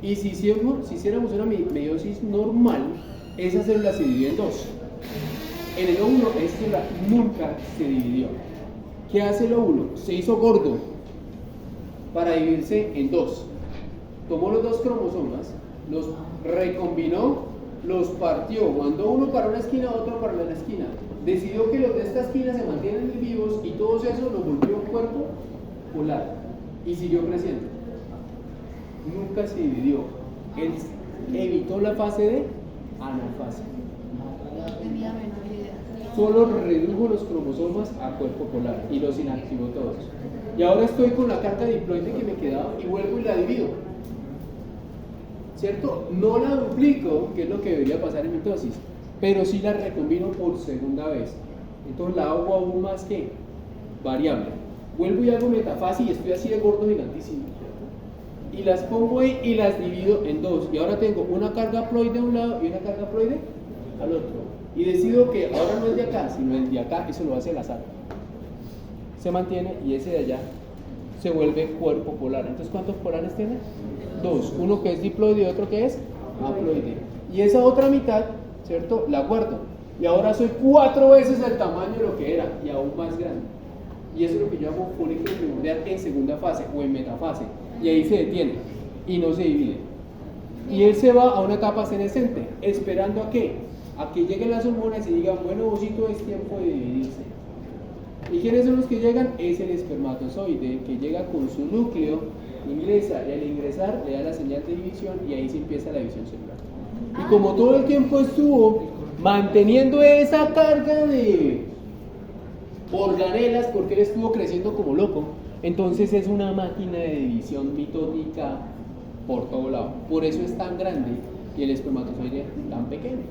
Y si hiciéramos una meiosis normal, esa célula se divide en dos. En el óvulo esta célula nunca se dividió. ¿Qué hace el óvulo? Se hizo gordo para dividirse en dos. Tomó los dos cromosomas, los recombinó, los partió, mandó uno para una esquina, otro para la esquina. Decidió que los de esta esquina se mantienen vivos y todo eso lo volvió un cuerpo polar y siguió creciendo. Nunca se dividió. Él evitó la fase de anafase. no tenía menor idea. Solo redujo los cromosomas a cuerpo polar y los inactivó todos. Y ahora estoy con la carga diploide que me quedaba y vuelvo y la divido. ¿Cierto? No la duplico, que es lo que debería pasar en mitosis, pero sí la recombino por segunda vez. Entonces la hago aún más que variable. Vuelvo y hago metafase y estoy así de gordo gigantísimo. Y las pongo ahí y las divido en dos. Y ahora tengo una carga haploide a un lado y una carga haploide al otro. Y decido que ahora no es de acá, sino el de acá, eso lo hace el azar. Se mantiene y ese de allá se vuelve cuerpo polar. Entonces, ¿cuántos polares tiene? Dos. Uno que es diploide y otro que es haploide. Y esa otra mitad, ¿cierto? La guardo. Y ahora soy 4 veces el tamaño de lo que era y aún más grande. Y eso es lo que yo llamo folículo primordial en segunda fase o en metafase. Y ahí se detiene y no se divide. Y él se va a una etapa senescente, esperando a qué? A que lleguen las hormonas y digan, bueno, Bosito, es tiempo de dividirse. ¿Y quiénes son los que llegan? Es el espermatozoide, que llega con su núcleo, ingresa, y al ingresar le da la señal de división y ahí se empieza la división celular. Y como todo el tiempo estuvo manteniendo esa carga de organelas, porque él estuvo creciendo como loco, entonces es una máquina de división mitótica por todo lado. Por eso es tan grande y el espermatozoide tan pequeño.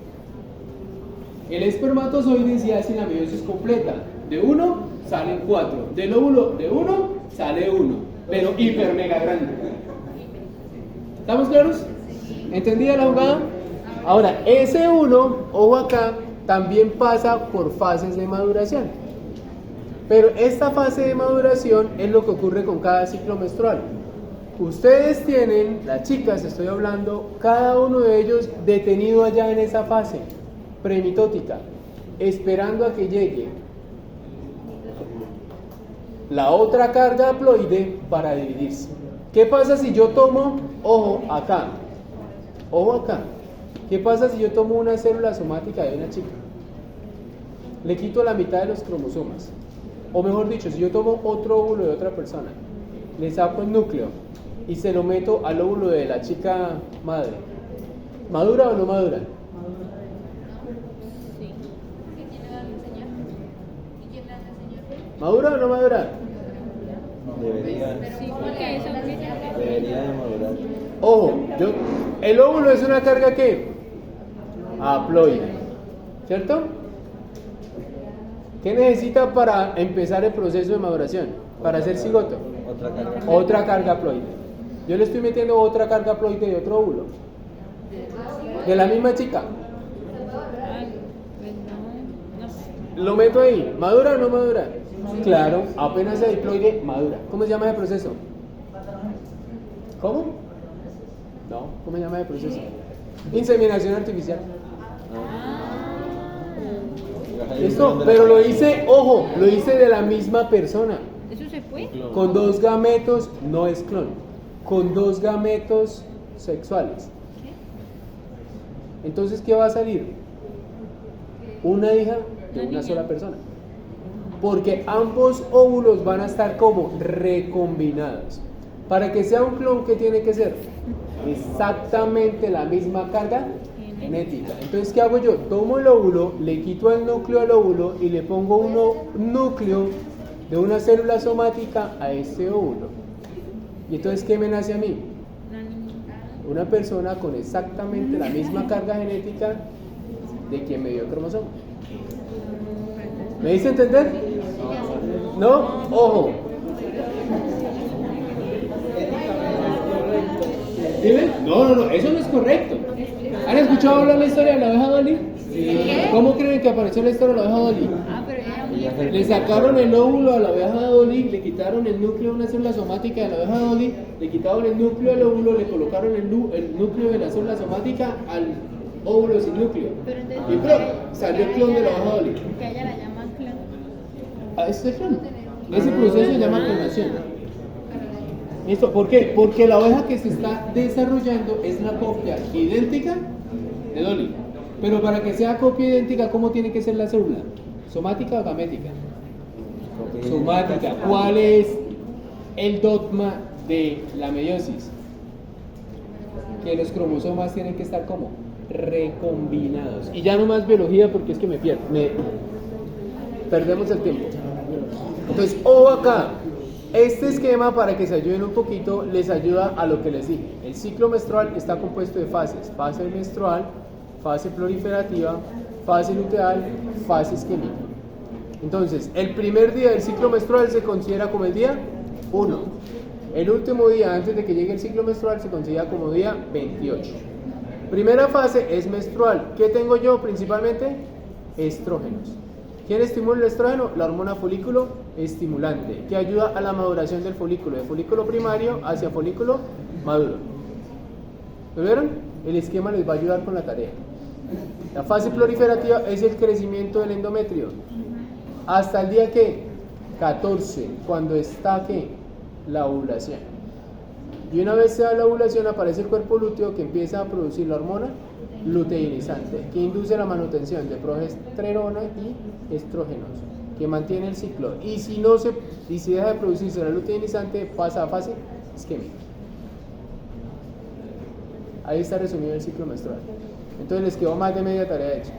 El espermatozoide se hace la meiosis completa. De 1 salen 4. Del óvulo de 1 sale 1. Pero hiper mega grande. ¿Estamos claros? ¿Entendida la jugada? Ahora, ese 1, ojo acá, también pasa por fases de maduración. Pero esta fase de maduración es lo que ocurre con cada ciclo menstrual. Ustedes tienen, las chicas, estoy hablando, cada uno de ellos detenido allá en esa fase premitótica, esperando a que llegue la otra carga haploide para dividirse. ¿Qué pasa si yo tomo, ojo acá, qué pasa si yo tomo una célula somática de una chica? Le quito la mitad de los cromosomas. O mejor dicho, si yo tomo otro óvulo de otra persona, le saco el núcleo y se lo meto al óvulo de la chica madre, ¿madura o no madura? Sí. ¿Y quién le va a enseñar? ¿Y quién le va a enseñar? ¿Madura o no madura? Debería. Sí, porque eso Debería de madurar. Ojo, el óvulo es una carga ¿qué? haploide, ¿cierto? ¿Qué necesita para empezar el proceso de maduración? Para ser cigoto. Otra carga. Otra carga haploide. Yo le estoy metiendo otra carga haploide de otro óvulo. De la misma chica. Ay, pues no sé. Lo meto ahí. ¿Madura o no madura? Claro, apenas el diploide madura. ¿Cómo se llama ese proceso? ¿Cómo? No, ¿cómo se llama ese proceso? Inseminación artificial. ¿Listo? Pero lo hice, ojo, lo hice de la misma persona. ¿Eso se puede? Con dos gametos, no es clon. Con dos gametos sexuales. Entonces, ¿qué va a salir? Una hija de una sola persona. Porque ambos óvulos van a estar como recombinados. Para que sea un clon, ¿qué tiene que ser? Exactamente la misma carga genética. Entonces, ¿qué hago yo? Tomo el óvulo, le quito el núcleo al óvulo y le pongo un núcleo de una célula somática a este óvulo. Y entonces, ¿qué me nace a mí? Una persona con exactamente la misma carga genética de quien me dio el cromosoma. ¿Me hice entender? ¿No? Ojo. ¿Dime? No, eso no es correcto. ¿Han escuchado hablar la historia de la oveja Dolly? Sí. ¿Cómo creen que apareció la historia de la oveja Dolly? Ah, pero era muy... Le sacaron el óvulo a la oveja Dolly, le quitaron el núcleo de una célula somática de la oveja Dolly, le quitaron el núcleo del óvulo, le colocaron el núcleo de la célula somática al óvulo sin núcleo. Pero entonces, Y ¡plum! Salió el clon de la oveja Dolly. que ella la llama clon. Ah, ese es el clon. Ese proceso se llama clonación. ¿Listo? ¿Por qué? Porque la oveja que se está desarrollando es la copia idéntica de Dolly. Pero para que sea copia idéntica, ¿cómo tiene que ser la célula? ¿Somática o gamética? Somática. ¿Cuál es el dogma de la meiosis? Que los cromosomas tienen que estar como recombinados. Y ya no más biología porque es que me pierdo. Perdemos el tiempo. Entonces, ojo acá. Este esquema, para que se ayuden un poquito, les ayuda a lo que les dije. El ciclo menstrual está compuesto de fases: fase menstrual, fase proliferativa, fase luteal, fase isquémica. Entonces, el primer día del ciclo menstrual se considera como el día 1. El último día antes de que llegue el ciclo menstrual se considera como día 28. Primera fase es menstrual. ¿Qué tengo yo principalmente? Estrógenos. ¿Quién estimula el estrógeno? La hormona folículo estimulante, que ayuda a la maduración del folículo, de folículo primario hacia folículo maduro. ¿Lo vieron? El esquema les va a ayudar con la tarea. La fase proliferativa es el crecimiento del endometrio. ¿Hasta el día qué? 14, cuando está ¿qué? La ovulación. Y una vez se da la ovulación, aparece el cuerpo lúteo que empieza a producir la hormona luteinizante, que induce la manutención de progesterona y estrógenos, que mantiene el ciclo. Y si deja de producirse la luteinizante, pasa a fase isquémica. Ahí está resumido el ciclo menstrual. Entonces les quedó más de media tarea hecha.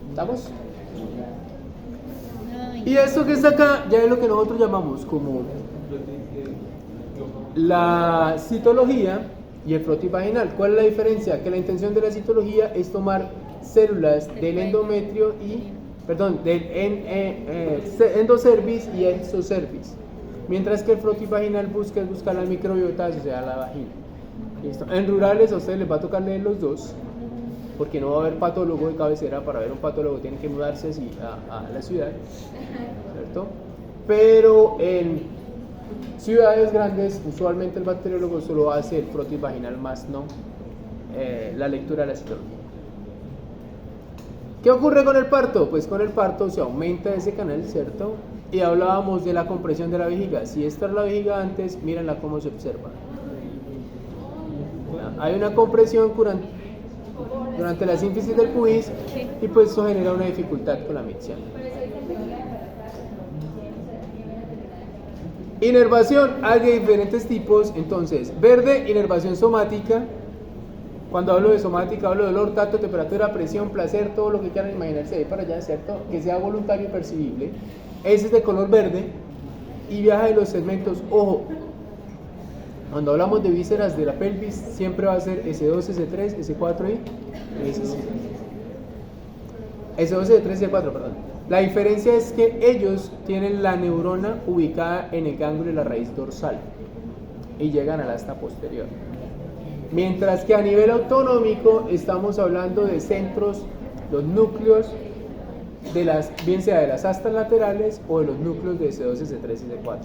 ¿Estamos? Y esto que está acá ya es lo que nosotros llamamos como la citología y el frotis vaginal. ¿Cuál es la diferencia? Que la intención de la citología es tomar células del endometrio del endocervix y exocervix, mientras que el frotis vaginal busca la microbiota, o sea, la vagina. ¿Listo? En rurales a ustedes les va a tocar leer los dos, porque no va a haber patólogo de cabecera. Para ver un patólogo tienen que mudarse así a la ciudad, ¿cierto? Pero en ciudades grandes, usualmente el bacteriólogo solo hace el frotis vaginal, más no la lectura de la citología. ¿Qué ocurre con el parto? Pues con el parto se aumenta ese canal, ¿cierto? Y hablábamos de la compresión de la vejiga. Si esta es la vejiga antes, mírenla cómo se observa. Hay una compresión durante la síntesis del pubis, y pues eso genera una dificultad con la micción. Inervación, hay de diferentes tipos. Entonces, verde, inervación somática. Cuando hablo de somática, hablo de dolor, tacto, temperatura, presión, placer, todo lo que quieran imaginarse de para allá, ¿cierto? Que sea voluntario y percibible. Ese es de color verde y viaja en los segmentos. Ojo, cuando hablamos de vísceras de la pelvis, siempre va a ser S2, S3, S4 y Ese sí. S12 de 3 y de 4, perdón. La diferencia es que ellos tienen la neurona ubicada en el gángulo de la raíz dorsal y llegan al asta posterior. Mientras que a nivel autonómico estamos hablando de centros, los núcleos de las, bien sea de las astas laterales o de los núcleos de S2, S3 y S4.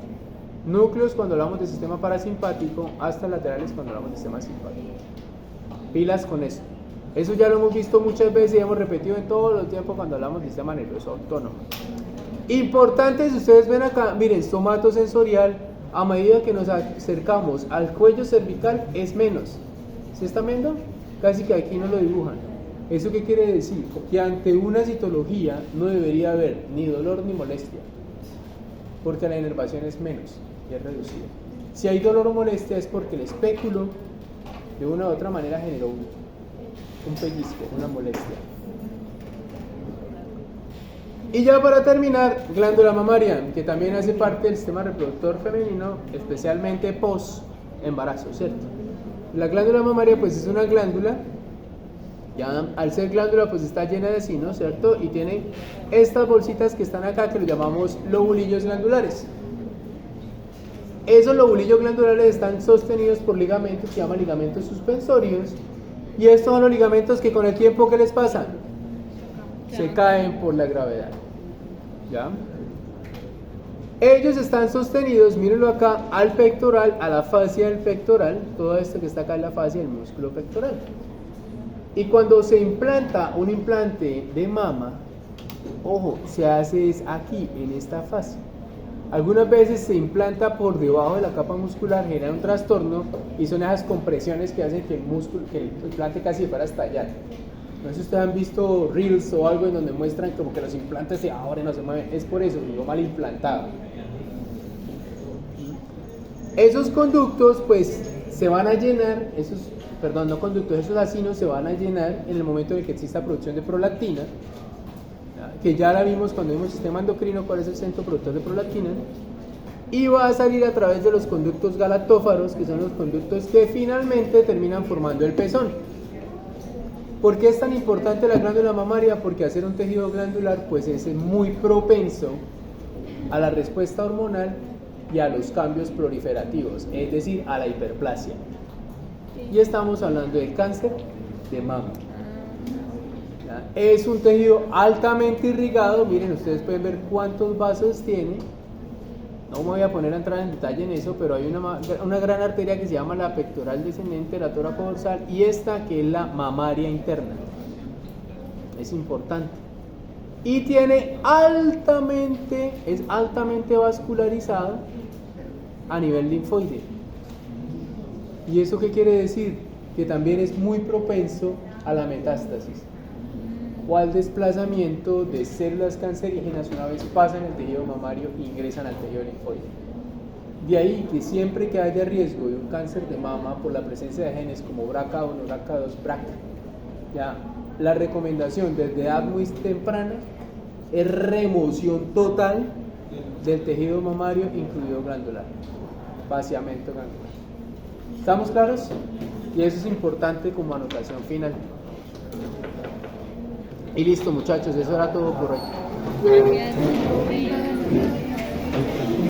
Núcleos cuando hablamos del sistema parasimpático, astas laterales cuando hablamos del sistema simpático. Pilas con eso. Eso ya lo hemos visto muchas veces y hemos repetido en todos los tiempos cuando hablamos del sistema nervioso autónomo. Importante, si ustedes ven acá, miren, somatosensorial, a medida que nos acercamos al cuello cervical es menos. ¿Se están viendo? Casi que aquí no lo dibujan. ¿Eso qué quiere decir? Que ante una citología no debería haber ni dolor ni molestia, porque la inervación es menos y es reducida. Si hay dolor o molestia es porque el espéculo de una u otra manera generó un pellizco, una molestia. Y ya para terminar, glándula mamaria, que también hace parte del sistema reproductor femenino, especialmente post embarazo, ¿cierto? La glándula mamaria pues es una glándula, ya al ser glándula pues está llena de sino, ¿cierto? Y tiene estas bolsitas que están acá que lo llamamos lobulillos glandulares. Esos lobulillos glandulares están sostenidos por ligamentos que se llaman ligamentos suspensorios. Y estos son los ligamentos que con el tiempo, ¿qué les pasa? Se caen por la gravedad. ¿Ya? Ellos están sostenidos, mírenlo acá, al pectoral, a la fascia del pectoral. Todo esto que está acá es la fascia del músculo pectoral. Y cuando se implanta un implante de mama, ojo, se hace es aquí, en esta fascia. Algunas veces se implanta por debajo de la capa muscular, genera un trastorno y son esas compresiones que hacen que el implante casi fuera a estallar. No sé si ustedes han visto reels o algo en donde muestran como que los implantes se abren o se mueven. Es por eso, digo mal implantado. Esos conductos pues se van a llenar, esos acinos se van a llenar en el momento en el que exista producción de prolactina, que ya la vimos cuando vimos el sistema endocrino, cuál es el centro productor de prolactina, y va a salir a través de los conductos galatófaros, que son los conductos que finalmente terminan formando el pezón. ¿Por qué es tan importante la glándula mamaria? Porque hacer un tejido glandular pues es muy propenso a la respuesta hormonal y a los cambios proliferativos, es decir, a la hiperplasia. Y estamos hablando del cáncer de mama. Es un tejido altamente irrigado, miren, ustedes pueden ver cuántos vasos tiene. No me voy a poner a entrar en detalle en eso, pero hay una gran arteria que se llama la pectoral descendente, la tóraco-dorsal, y esta que es la mamaria interna. Es importante. Y es altamente vascularizado a nivel linfoide. ¿Y eso qué quiere decir? Que también es muy propenso a la metástasis o al desplazamiento de células cancerígenas una vez pasan el tejido mamario e ingresan al tejido linfoide. De ahí que siempre que haya riesgo de un cáncer de mama por la presencia de genes como BRCA1, BRCA2, BRCA, ya, la recomendación desde edad muy temprana es remoción total del tejido mamario, incluido glandular, vaciamiento glandular. ¿Estamos claros? Y eso es importante como anotación final. Y listo, muchachos, eso era todo por hoy. Gracias.